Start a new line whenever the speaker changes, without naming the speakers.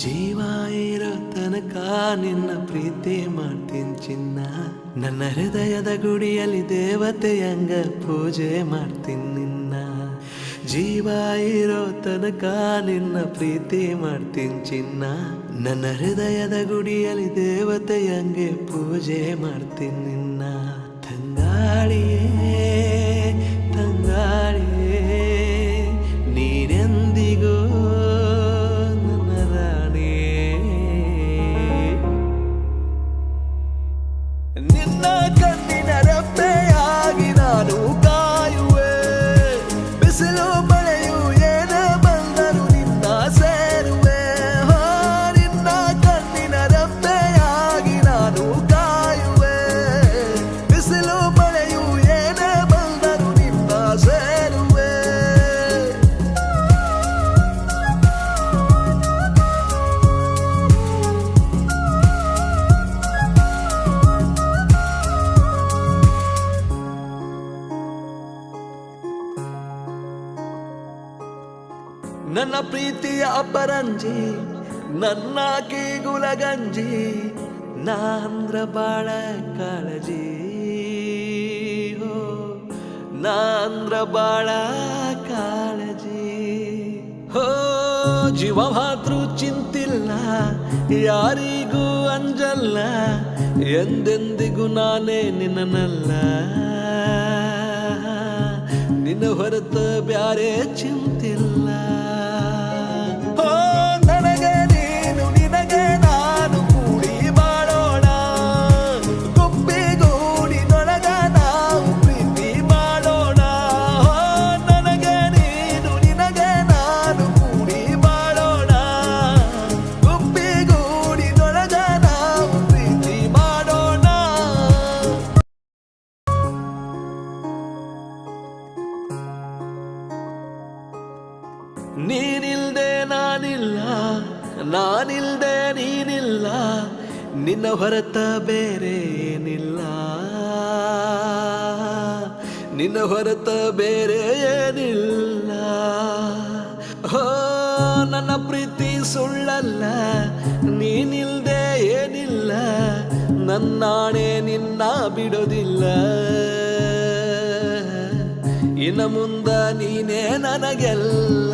ಜೀವ ಇರೋ ತನಕ ನಿನ್ನ ಪ್ರೀತಿ ಮಾಡ್ತೀನಿ ಚಿನ್ನ. ನನ್ನ ಹೃದಯದ ಗುಡಿಯಲ್ಲಿ ದೇವತೆಯಂಗ ಪೂಜೆ ಮಾಡ್ತೀನಿ ನಿನ್ನ. ಜೀವ ಇರೋ ತನಕ ನಿನ್ನ ಪ್ರೀತಿ ಮಾಡ್ತೀನಿ ಚಿನ್ನ. ನನ್ನ ಹೃದಯದ ಗುಡಿಯಲ್ಲಿ ದೇವತೆಯಂಗೆ ಪೂಜೆ ಮಾಡ್ತೀನಿ ನಿನ್ನ. ತಂಗಾಳಿಯೇ ತಂಗಾಳಿಯೇ ನೀನೆಂದಿಗೂ ನಿನ್ನ ಕಣ್ಣಿನ ರೆಪ್ಪೆಯಾಗಿ ನಾನು ಕಾಯುವೆ. ಬಿಸಿಲು ಮಳೆಯು ಏನೇ ಬಂದರು ನಿನ್ನ ಸೇರುವೆ. ನಿನ್ನ ಕಣ್ಣಿನ ರೆಪ್ಪೆಯಾಗಿ ನಾನು ಕಾಯುವೆ. ಬಿಸಿಲು ಮಳೆಯು ಏನೇ ಬಂದರು ನಿನ್ನ ಸೇರುವೆ. ನನ್ನ ಪ್ರೀತಿಯ ಅಪರಂಜಿ ನನ್ನ ಕೀಗುಲಗಂಜಿ ನಾಂದ್ರ ಬಾಳ ಕಾಳಜಿ. ನಾಂದ್ರ ಬಾಳ ಕಾಳಜಿ. ಜೀವ ಮಾತ್ರ ಚಿಂತಿಲ್ಲ ಯಾರಿಗೂ ಅಂಜಲ್ಲ. ಎಂದೆಂದಿಗೂ ನಾನೇ ನಿನ್ನನಲ್ಲ. ನಿನ್ನ ಹೊರತ ಬ್ಯಾರೆ ಚಿಂತಿಲ್ಲ. ನನಗೆ ನೀನು ನಿನಗೆ ನಾನು ಕೂಡಿ ಮಾಡೋಣ. ಗುಬ್ಬಿಗೂಡಿನೊಳಗ ನಾವು ಪ್ರೀತಿ ಮಾಡೋಣ. ನನಗೆ ನೀನು ನಿನಗೆ ನಾನು ಕೂಡಿ ಮಾಡೋಣ. ಗುಬ್ಬಿಗೂಡಿನೊಳಗ ನಾವು ಪ್ರೀತಿ ಮಾಡೋಣ. ನೀನಿಲ್ದೆ ನಾನಿಲ್ಲ, ನಾನಿಲ್ದೆ ನೀನಿಲ್ಲ. ನಿನ್ನ ಹೊರತ ಬೇರೆ ಏನಿಲ್ಲ. ನಿನ್ನ ಹೊರತ ಬೇರೆ ಏನಿಲ್ಲ. ನನ್ನ ಪ್ರೀತಿ ಸುಳ್ಳಲ್ಲ, ನೀನಿಲ್ದೆ ಏನಿಲ್ಲ. ನನ್ನಾಣೆ ನಿನ್ನ ಬಿಡೋದಿಲ್ಲ. ಇನ್ನು ಮುಂದ ನೀನೇ ನನಗೆಲ್ಲ.